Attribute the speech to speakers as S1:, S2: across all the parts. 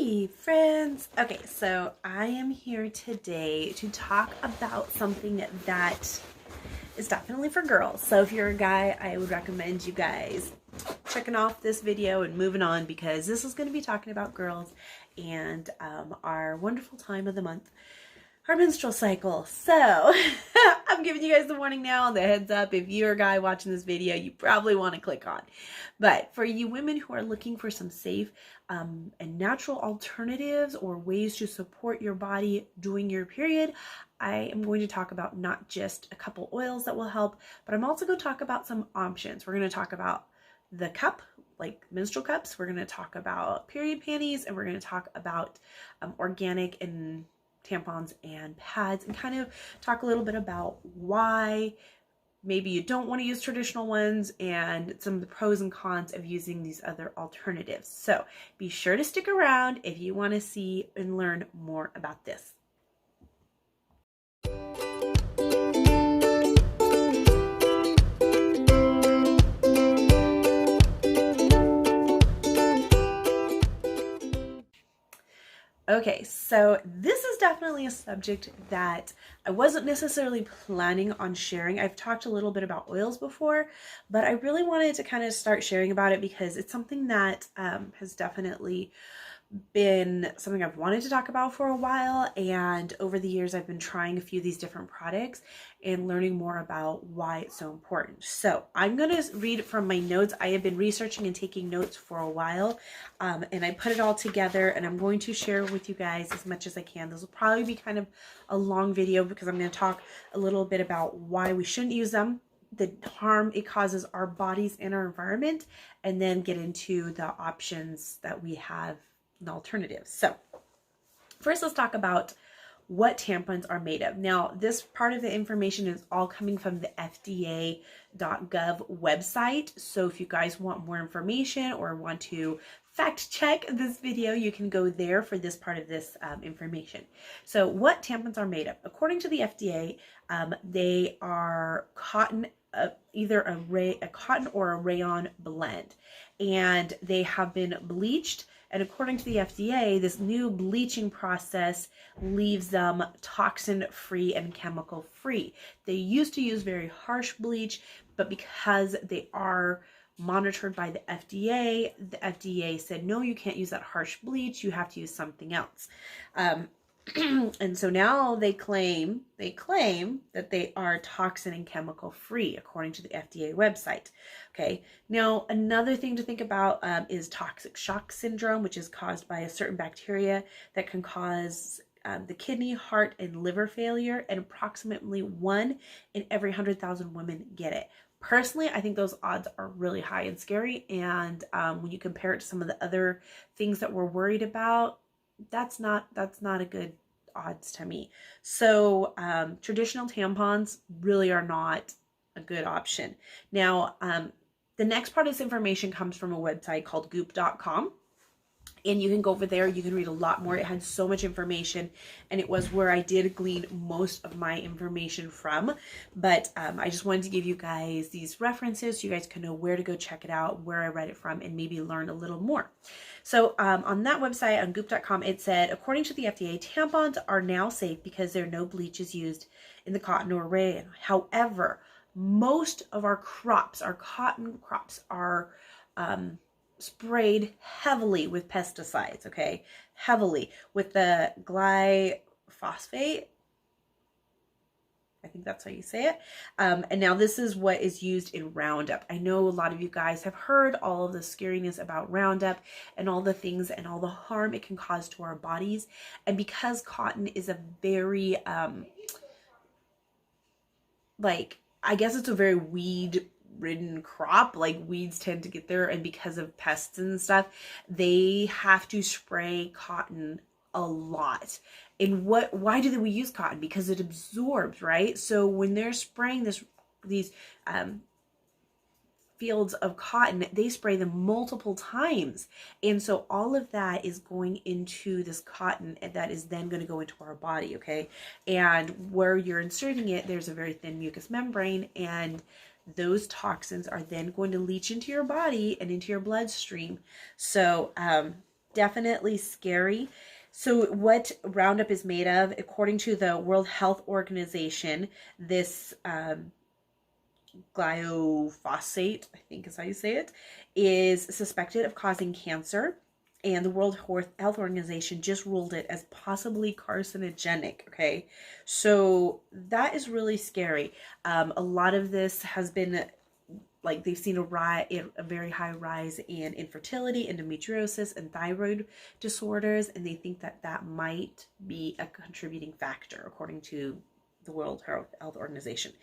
S1: Hey friends! Okay, so I am here today to talk about something that is definitely for girls. So if you're a guy, I would recommend you guys checking off this video and moving on, because this is going to be talking about girls and our wonderful time of the month, our menstrual cycle. So I'm giving you guys the warning now, the heads up. If you're a guy watching this video, you probably want to click on. But for you women who are looking for some safe and natural alternatives or ways to support your body during your period, I am going to talk about not just a couple oils that will help, but I'm also going to talk about some options. We're going to talk about the cup, like menstrual cups. We're going to talk about period panties, and we're going to talk about organic and tampons and pads, and kind of talk a little bit about why maybe you don't want to use traditional ones and some of the pros and cons of using these other alternatives. So be sure to stick around if you want to see and learn more about this. Okay, so this is definitely a subject that I wasn't necessarily planning on sharing. I've talked a little bit about oils before, but I really wanted to kind of start sharing about it because it's something that has definitely been something I've wanted to talk about for a while, and over the years I've been trying a few of these different products and learning more about why it's so important. So I'm going to read from my notes. I have been researching and taking notes for a while, and I put it all together, and I'm going to share with you guys as much as I can. This will probably be kind of a long video because I'm going to talk a little bit about why we shouldn't use them, the harm it causes our bodies and our environment, and then get into the options that we have, the alternatives. So first, let's talk about what tampons are made of. Now, this part of the information is all coming from the FDA.gov website. So if you guys want more information or want to fact check this video, you can go there for this part of this information. So what tampons are made of? According to the FDA, they are cotton, either a cotton or a rayon blend, and they have been bleached. And according to the FDA, this new bleaching process leaves them toxin-free and chemical-free. They used to use very harsh bleach, but because they are monitored by the FDA said, no, you can't use that harsh bleach. You have to use something else. And so now they claim that they are toxin and chemical free, according to the FDA website. Okay. Now, another thing to think about is toxic shock syndrome, which is caused by a certain bacteria that can cause the kidney, heart, and liver failure, and approximately 1 in every 100,000 women get it. Personally, I think those odds are really high and scary. And when you compare it to some of the other things that we're worried about, that's not a good odds to me. So traditional tampons really are not a good option. Now, the next part of this information comes from a website called goop.com. And you can go over there, you can read a lot more. It had so much information, and it was where I did glean most of my information from. But I just wanted to give you guys these references so you guys can know where to go check it out, where I read it from, and maybe learn a little more. So on that website, on goop.com, it said, according to the FDA, tampons are now safe because there are no bleaches used in the cotton or rayon. However, most of our crops, our cotton crops, are sprayed heavily with pesticides, okay? Heavily with the glyphosate. I think that's how you say it. And now this is what is used in Roundup. I know a lot of you guys have heard all of the scariness about Roundup and all the things and all the harm it can cause to our bodies. And because cotton is a very, I guess it's a very weed-ridden crop. Like, weeds tend to get there, and because of pests and stuff, they have to spray cotton a lot. And why do we use cotton? Because it absorbs, right? So when they're spraying these fields of cotton, they spray them multiple times, and so all of that is going into this cotton that is then going to go into our body, okay? And where you're inserting it, there's a very thin mucous membrane, and those toxins are then going to leach into your body and into your bloodstream. So definitely scary. So what Roundup is made of, according to the World Health Organization, this glyphosate, I think is how you say it, is suspected of causing cancer. And the World Health Organization just ruled it as possibly carcinogenic. Okay, so that is really scary. A lot of this has been like they've seen a very high rise in infertility, endometriosis, and thyroid disorders, and they think that that might be a contributing factor, according to the World Health Organization.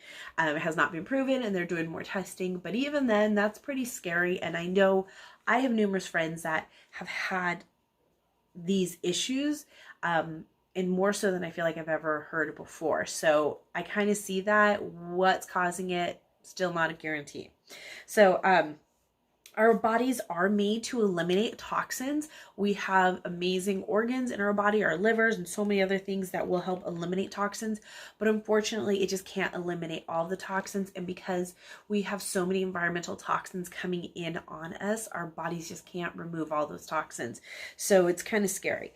S1: It has not been proven, and they're doing more testing, but even then, that's pretty scary. And I know I have numerous friends that have had these issues, and more so than I feel like I've ever heard before. So I kind of see that. What's causing it? Still not a guarantee. So, our bodies are made to eliminate toxins. We have amazing organs in our body, our livers, and so many other things that will help eliminate toxins. But unfortunately, it just can't eliminate all the toxins. And because we have so many environmental toxins coming in on us, our bodies just can't remove all those toxins. So it's kind of scary.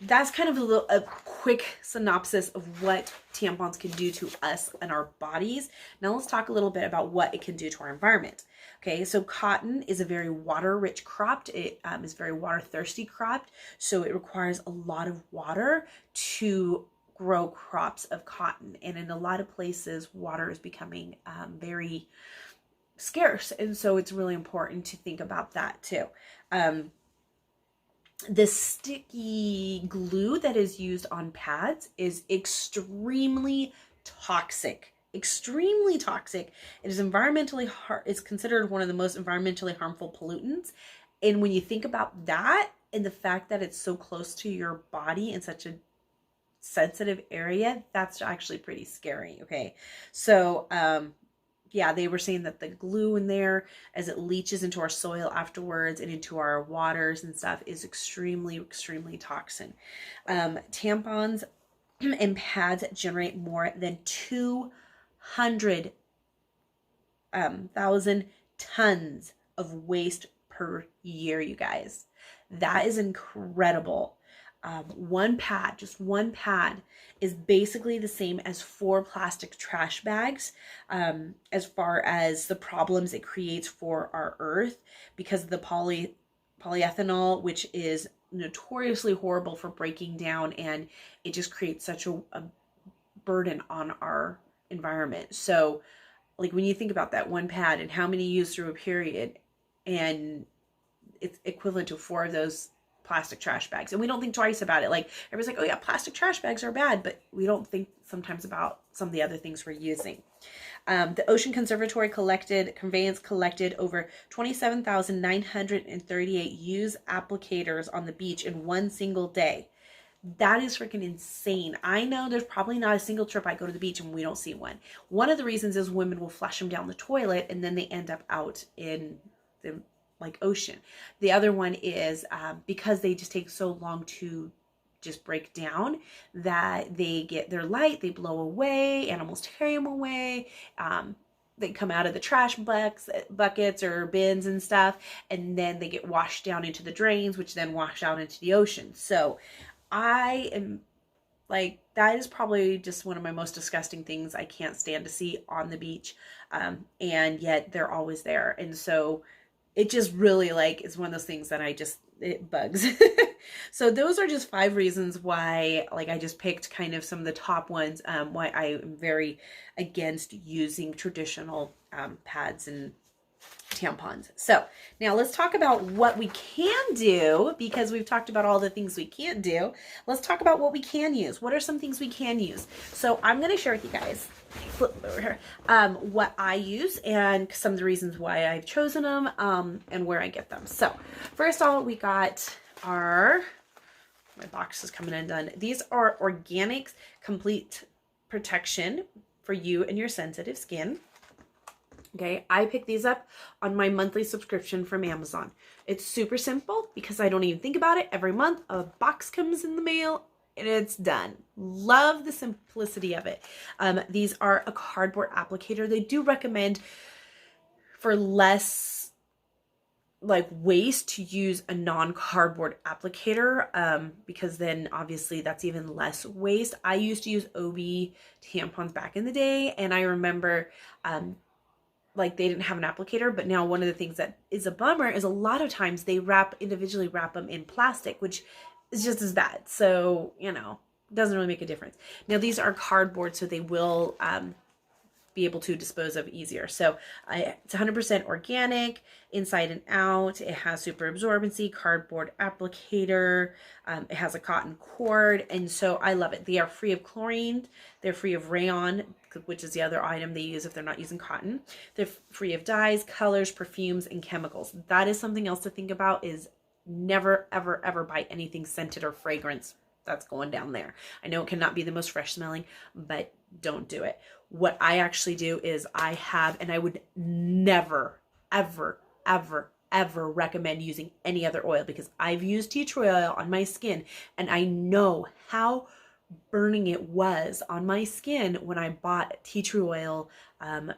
S1: That's kind of a quick synopsis of what tampons can do to us and our bodies. Now let's talk a little bit about what it can do to our environment. Okay, so cotton is a very water-rich crop. It is very water-thirsty crop, so it requires a lot of water to grow crops of cotton. And in a lot of places, water is becoming very scarce, and so it's really important to think about that too. The sticky glue that is used on pads is extremely toxic. Extremely toxic. It is it's considered one of the most environmentally harmful pollutants. And when you think about that and the fact that it's so close to your body in such a sensitive area, that's actually pretty scary. Okay. So, yeah, they were saying that the glue in there, as it leaches into our soil afterwards and into our waters and stuff, is extremely, extremely toxic. Tampons and pads generate more than 200,000 tons of waste per year, you guys. That is incredible. Just one pad is basically the same as 4 plastic trash bags, as far as the problems it creates for our earth because of the polyethanol, which is notoriously horrible for breaking down, and it just creates such a burden on our environment. So like when you think about that one pad and how many used through a period, and it's equivalent to 4 of those plastic trash bags. And we don't think twice about it. Like everybody's like, oh yeah, plastic trash bags are bad, but we don't think sometimes about some of the other things we're using. The Ocean Conservatory collected over 27,938 used applicators on the beach in one single day. That is freaking insane. I know there's probably not a single trip I go to the beach and we don't see one. One of the reasons is women will flush them down the toilet and then they end up out in the ocean. The other one is because they just take so long to just break down that they're light, they blow away, animals carry them away. They come out of the trash buckets or bins and stuff, and then they get washed down into the drains, which then wash out into the ocean. So I am like, that is probably just one of my most disgusting things I can't stand to see on the beach. And yet they're always there. And so it just really is one of those things that it bugs. So those are just 5 reasons why, I just picked kind of some of the top ones, why I am very against using traditional pads and tampons. So now let's talk about what we can do, because we've talked about all the things we can't do. Let's talk about what we can use. What are some things we can use? So I'm going to share with you guys, flip over here, what I use and some of the reasons why I've chosen them, and where I get them. So first of all, we got my box is coming undone. These are Organyc Complete Protection for you and your sensitive skin. Okay, I picked these up on my monthly subscription from Amazon. It's super simple because I don't even think about it. Every month a box comes in the mail and it's done. Love the simplicity of it. These are a cardboard applicator. They do recommend for less like waste to use a non-cardboard applicator, because then obviously that's even less waste. I used to use OB tampons back in the day, and I remember like they didn't have an applicator, but now one of the things that is a bummer is a lot of times they individually wrap them in plastic, which is just as bad. So, you know, doesn't really make a difference. Now these are cardboard, so they will be able to dispose of easier. So it's 100% organic inside and out. It has super absorbency, cardboard applicator. It has a cotton cord. And so I love it. They are free of chlorine. They're free of rayon, which is the other item they use if they're not using cotton. They're free of dyes, colors, perfumes, and chemicals. That is something else to think about, is never, ever, ever buy anything scented or fragrance. That's going down there. I know it cannot be the most fresh smelling, but don't do it. What I actually do is and I would never, ever, ever, ever recommend using any other oil, because I've used tea tree oil on my skin and I know how burning it was on my skin when I bought tea tree oil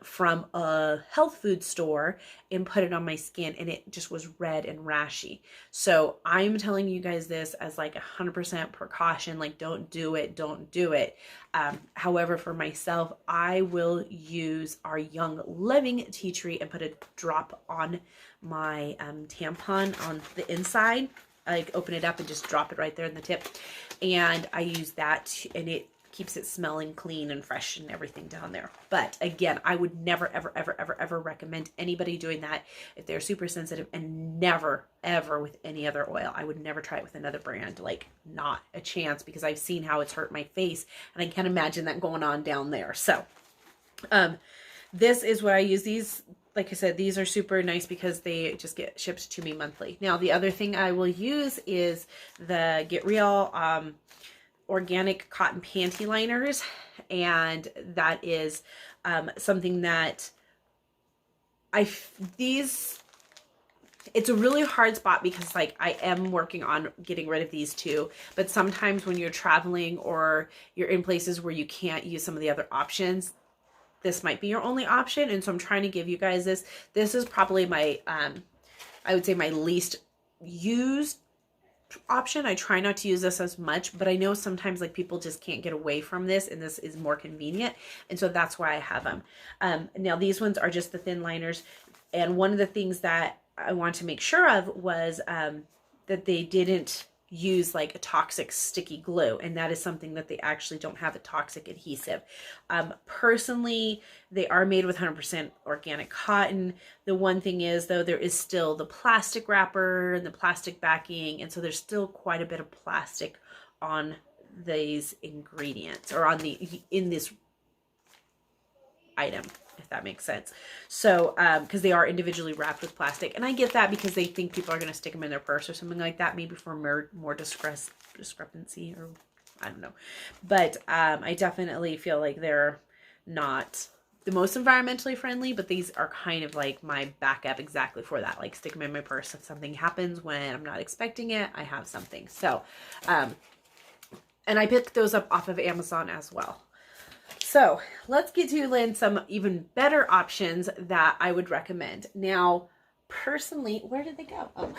S1: from a health food store and put it on my skin, and it just was red and rashy. So I'm telling you guys this as like 100% precaution, like don't do it. However, for myself, I will use our Young Living tea tree and put a drop on my tampon on the inside. I like open it up and just drop it right there in the tip, and I use that, and it keeps it smelling clean and fresh and everything down there. But again, I would never, ever, ever, ever, ever recommend anybody doing that if they're super sensitive, and never, ever with any other oil. I would never try it with another brand, like not a chance, because I've seen how it's hurt my face, and I can't imagine that going on down there. So this is what I use. These, like I said, these are super nice because they just get shipped to me monthly. Now, the other thing I will use is the Get Real organic cotton panty liners. And that is something that it's a really hard spot, because like I am working on getting rid of these two, but sometimes when you're traveling or you're in places where you can't use some of the other options, this might be your only option. And so I'm trying to give you guys this. This is probably my, I would say my least used option. I try not to use this as much, but I know sometimes like people just can't get away from this, and this is more convenient. And so that's why I have them. Now these ones are just the thin liners. And one of the things that I want to make sure of was that they didn't use like a toxic sticky glue, and that is something that they actually don't have, a toxic adhesive. Personally, they are made with 100% organic cotton. The one thing is, though, there is still the plastic wrapper and the plastic backing, and so there's still quite a bit of plastic on these ingredients, or in this item, if that makes sense. So because they are individually wrapped with plastic, and I get that because they think people are going to stick them in their purse or something like that, maybe for more discrepancy, or I don't know. But I definitely feel like they're not the most environmentally friendly, but these are kind of like my backup exactly for that. Like, stick them in my purse if something happens when I'm not expecting it, I have something. So and I picked those up off of Amazon as well. So let's get to Lynn some even better options that I would recommend. Now, personally, where did they go? Oh,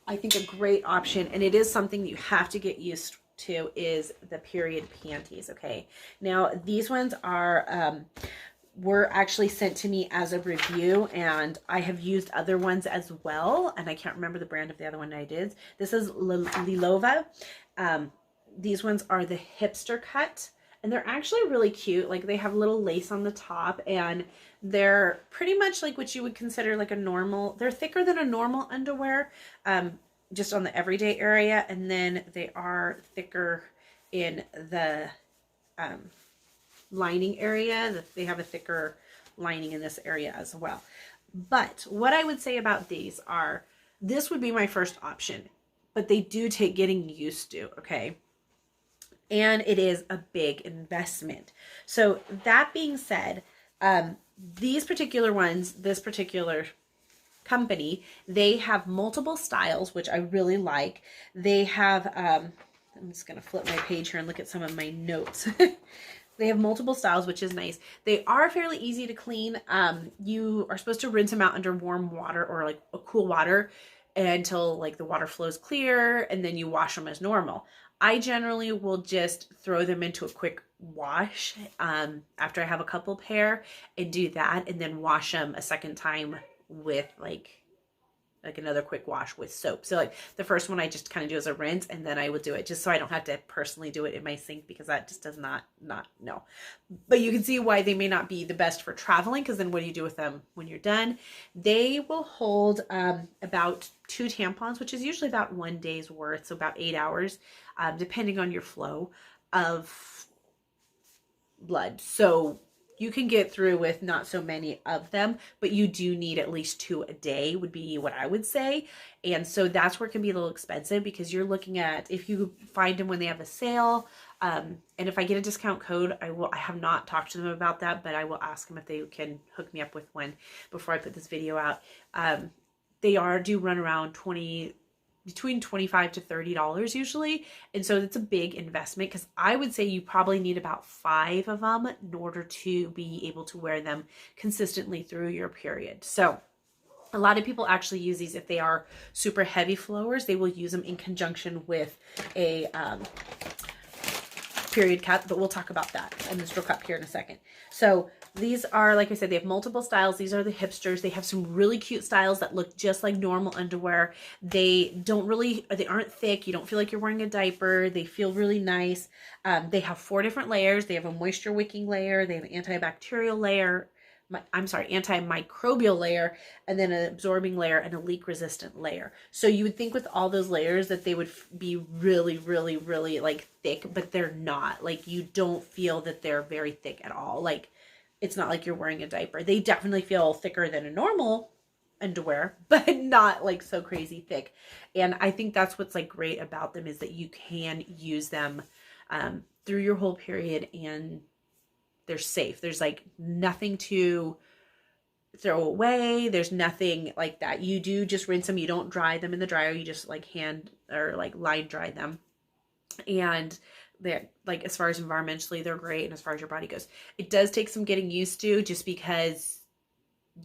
S1: I think a great option, and it is something you have to get used to, is the period panties. Okay. Now these ones were actually sent to me as a review, and I have used other ones as well. And I can't remember the brand of the other one I did. This is Lilova. These ones are the hipster cut. And they're actually really cute. Like, they have little lace on the top, and they're pretty much like what you would consider like a normal, they're thicker than a normal underwear, just on the everyday area. And then they are thicker in the lining area. They have a thicker lining in this area as well. But what I would say about these are, this would be my first option, but they do take getting used to, okay? And it is a big investment. So that being said, these particular ones, this particular company, they have multiple styles, which I really like. They have, I'm just going to flip my page here and look at some of my notes. They have multiple styles, which is nice. They are fairly easy to clean. You are supposed to rinse them out under warm water or like a cool water until like the water flows clear, and then you wash them as normal. I generally will just throw them into a quick wash after I have a couple pair and do that, and then wash them a second time with like another quick wash with soap. So like the first one I just kind of do as a rinse, and then I would do it just so I don't have to personally do it in my sink, because that just does not no. But you can see why they may not be the best for traveling, because then what do you do with them when you're done? They will hold about 2 tampons, which is usually about 1 day's worth, so about 8 hours, depending on your flow of blood. So you can get through with not so many of them, but you do need at least 2 a day would be what I would say. And so that's where it can be a little expensive, because you're looking at, if you find them when they have a sale, and if I get a discount code, I have not talked to them about that, but I will ask them if they can hook me up with one before I put this video out. They do run around between $25 to $30 usually. And so it's a big investment, because I would say you probably need about 5 of them in order to be able to wear them consistently through your period. So a lot of people actually use these if they are super heavy flowers. They will use them in conjunction with a period cup, but we'll talk about that, a menstrual cup, here in a second. So these are, like I said, they have multiple styles. These are the hipsters. They have some really cute styles that look just like normal underwear. They aren't thick. You don't feel like you're wearing a diaper. They feel really nice. They have 4 different layers. They have a moisture wicking layer. They have an antibacterial layer. Antimicrobial layer, and then an absorbing layer and a leak resistant layer. So you would think with all those layers that they would be really, really, really like thick, but they're not. Like, you don't feel that they're very thick at all. Like, it's not like you're wearing a diaper. They definitely feel thicker than a normal underwear, but not like so crazy thick. And I think that's what's like great about them, is that you can use them through your whole period, and they're safe. There's like nothing to throw away. There's nothing like that. You do just rinse them. You don't dry them in the dryer. You just like hand or like line dry them. And they're like, as far as environmentally, they're great. And as far as your body goes, it does take some getting used to, just because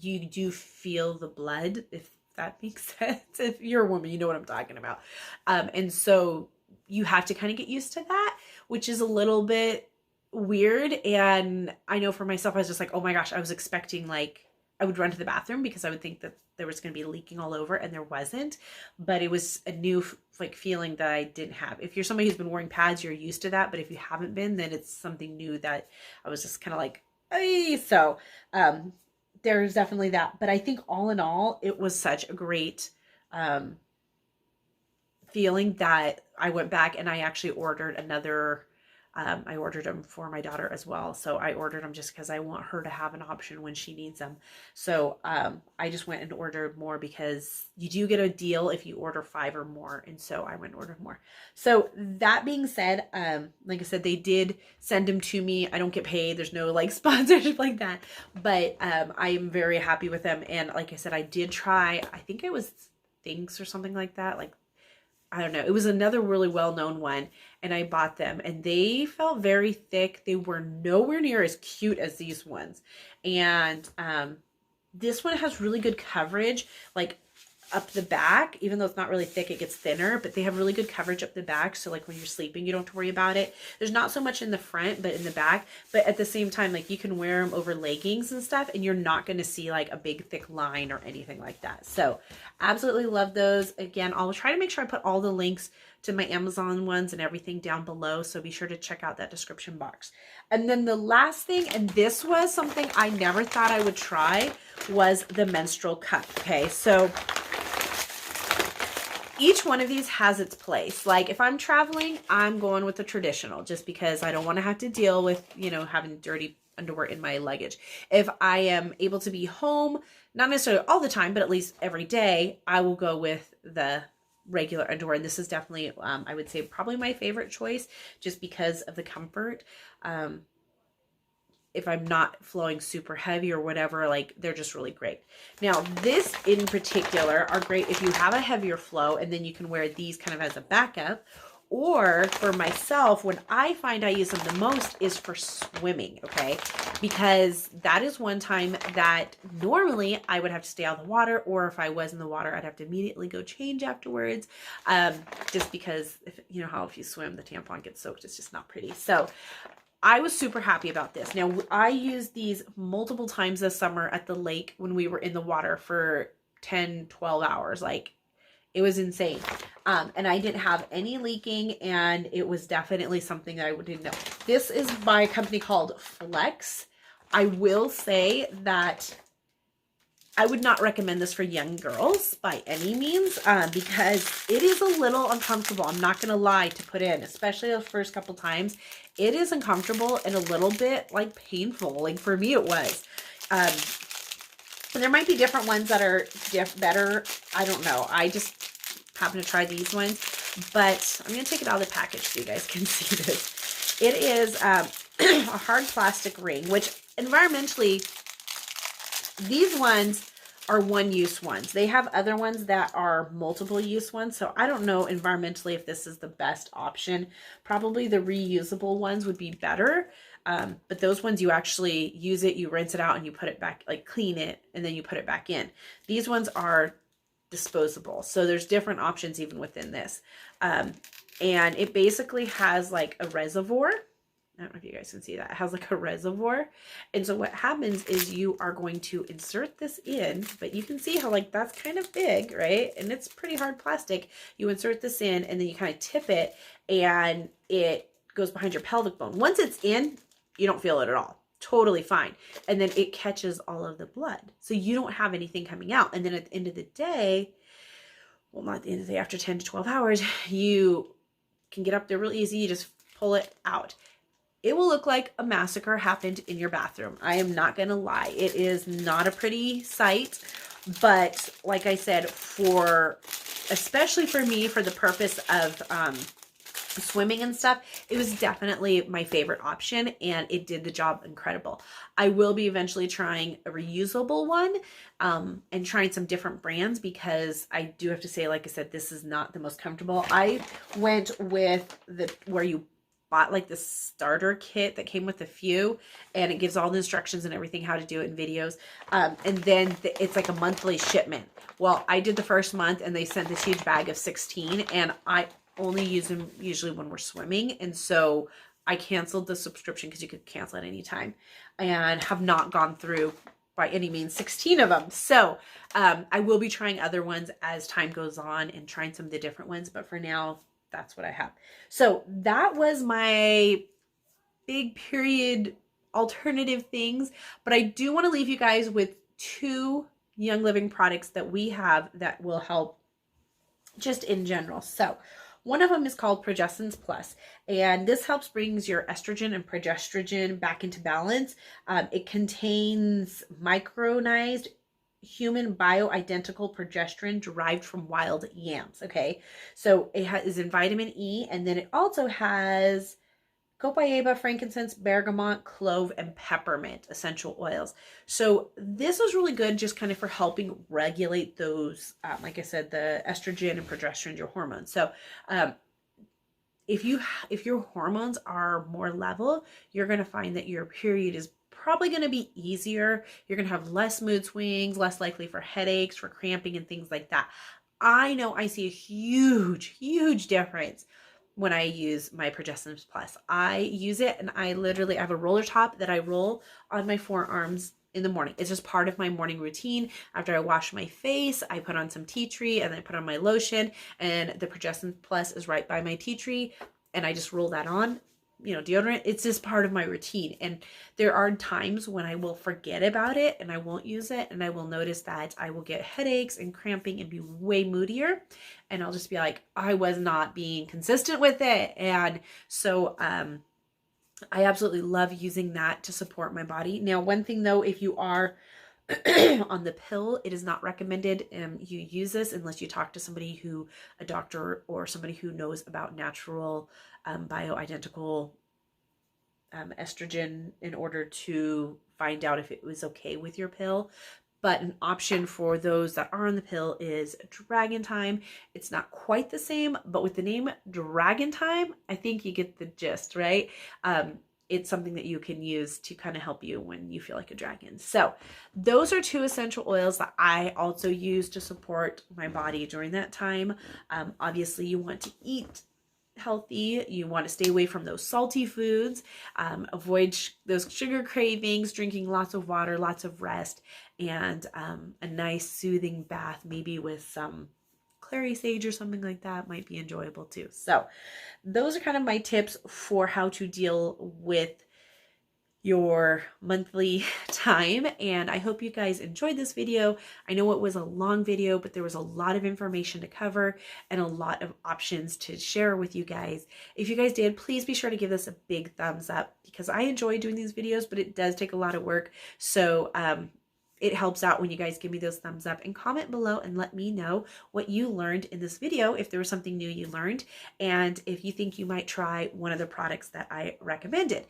S1: you do feel the blood, if that makes sense. If you're a woman, you know what I'm talking about. And so you have to kind of get used to that, which is a little bit weird. And I know for myself, I was just like, oh my gosh, I was expecting, like, I would run to the bathroom because I would think that there was going to be leaking all over, and there wasn't. But it was a new like feeling that I didn't have. If you're somebody who's been wearing pads, you're used to that. But if you haven't been, then it's something new that I was just kind of like, hey. So there's definitely that. But I think all in all, it was such a great feeling that I went back and I actually ordered another. I ordered them for my daughter as well. So I ordered them just because I want her to have an option when she needs them. So I just went and ordered more, because you do get a deal if you order 5 or more. And so I went and ordered more. So that being said, like I said, they did send them to me. I don't get paid. There's no like sponsorship like that. But I am very happy with them. And like I said, I did try, I think it was Thinks or something like that. Like, I don't know. It was another really well-known one, and I bought them, and they felt very thick. They were nowhere near as cute as these ones. And this one has really good coverage, like up the back. Even though it's not really thick, it gets thinner, but they have really good coverage up the back. So like when you're sleeping, you don't have to worry about it. There's not so much in the front, but in the back. But at the same time, like, you can wear them over leggings and stuff, and you're not going to see like a big thick line or anything like that. So absolutely love those. Again, I'll try to make sure I put all the links to my Amazon ones and everything down below. So be sure to check out that description box. And then the last thing, and this was something I never thought I would try, was the menstrual cup. Okay, so each one of these has its place. Like, if I'm traveling, I'm going with the traditional, just because I don't want to have to deal with, you know, having dirty underwear in my luggage. If I am able to be home, not necessarily all the time, but at least every day, I will go with the regular underwear. And this is definitely, I would say, probably my favorite choice, just because of the comfort. If I'm not flowing super heavy or whatever, like, they're just really great. Now, this in particular are great if you have a heavier flow, and then you can wear these kind of as a backup, Or for myself, when I find I use them the most is for swimming, okay? Because that is one time that normally I would have to stay out of the water, or if I was in the water, I'd have to immediately go change afterwards. Just because, if you know how if you swim, the tampon gets soaked, it's just not pretty. So I was super happy about this. Now, I used these multiple times this summer at the lake when we were in the water for 10, 12 hours. Like, it was insane. And I didn't have any leaking, and it was definitely something that I didn't know. This is by a company called Flex. I will say that I would not recommend this for young girls by any means, because it is a little uncomfortable. I'm not going to lie, to put in, especially the first couple times. It is uncomfortable and a little bit like painful. Like for me, it was. And there might be different ones that are better. I don't know. I just happen to try these ones, but I'm going to take it out of the package so you guys can see this. It is a hard plastic ring, which environmentally, these ones are one-use ones. They have other ones that are multiple-use ones, so I don't know environmentally if this is the best option. Probably the reusable ones would be better, but those ones you actually use it, you rinse it out, and you put it back, like clean it, and then you put it back in. These ones are disposable, so there's different options even within this. And it basically has like a reservoir. I don't know if you guys can see that. It has like a reservoir. And so what happens is you are going to insert this in, but you can see how like that's kind of big, right? And it's pretty hard plastic. You insert this in and then you kind of tip it and it goes behind your pelvic bone. Once it's in, you don't feel it at all. Totally fine. And then it catches all of the blood. So you don't have anything coming out. And then at the end of the day, well, not at the end of the day, after 10 to 12 hours, you can get up there real easy. You just pull it out. It will look like a massacre happened in your bathroom. I am not going to lie. It is not a pretty sight, but like I said, especially for me, for the purpose of swimming and stuff, it was definitely my favorite option, and it did the job incredible. I will be eventually trying a reusable one and trying some different brands, because I do have to say, like I said, this is not the most comfortable. I went with where you bought like the starter kit that came with a few, and it gives all the instructions and everything, how to do it in videos. And then it's like a monthly shipment. Well, I did the first month and they sent this huge bag of 16, and I only use them usually when we're swimming. And so I canceled the subscription, because you could cancel at any time, and have not gone through by any means 16 of them. So I will be trying other ones as time goes on and trying some of the different ones. But for now, that's what I have. So that was my big period alternative things. But I do want to leave you guys with 2 Young Living products that we have that will help just in general. So one of them is called Progestins Plus, and this helps brings your estrogen and progesterone back into balance. It contains micronized human bioidentical progesterone derived from wild yams. Okay, so it is in vitamin E, and then it also has copaiba, frankincense, bergamot, clove, and peppermint essential oils. So this was really good, just kind of for helping regulate those, like I said, the estrogen and progesterone, your hormones. So if your hormones are more level, you're going to find that your period is probably going to be easier. You're going to have less mood swings, less likely for headaches, for cramping, and things like that. I know I see a huge difference when I use my Progestins Plus. I use it, and I have a roller top that I roll on my forearms in the morning. It's just part of my morning routine. After I wash my face, I put on some tea tree, and then I put on my lotion, and the Progestins Plus is right by my tea tree, and I just roll that on. You know, deodorant, it's just part of my routine. And there are times when I will forget about it and I won't use it, and I will notice that I will get headaches and cramping and be way moodier, and I'll just be like, I was not being consistent with it. And so I absolutely love using that to support my body. Now, one thing though, if you are on the pill, it is not recommended you use this unless you talk to a doctor or somebody who knows about natural bioidentical estrogen, in order to find out if it was okay with your pill. But an option for those that are on the pill is Dragon Time. It's not quite the same, but with the name Dragon Time, I think you get the gist, right? It's something that you can use to kind of help you when you feel like a dragon. So those are two essential oils that I also use to support my body during that time. Obviously, you want to eat healthy. You want to stay away from those salty foods, avoid those sugar cravings, drinking lots of water, lots of rest, and a nice soothing bath, maybe with some clary sage or something like that might be enjoyable too. So those are kind of my tips for how to deal with your monthly time, and I hope you guys enjoyed this video. I know it was a long video, but there was a lot of information to cover and a lot of options to share with you guys. If you guys did, please be sure to give this a big thumbs up, because I enjoy doing these videos, but it does take a lot of work. So it helps out when you guys give me those thumbs up, and comment below and let me know what you learned in this video, if there was something new you learned, and if you think you might try one of the products that I recommended.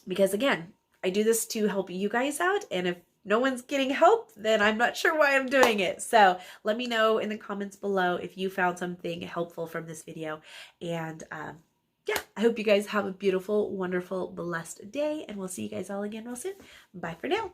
S1: Because again, I do this to help you guys out, and if no one's getting help, then I'm not sure why I'm doing it. So let me know in the comments below if you found something helpful from this video. And yeah, I hope you guys have a beautiful, wonderful, blessed day, and we'll see you guys all again real soon. Bye for now.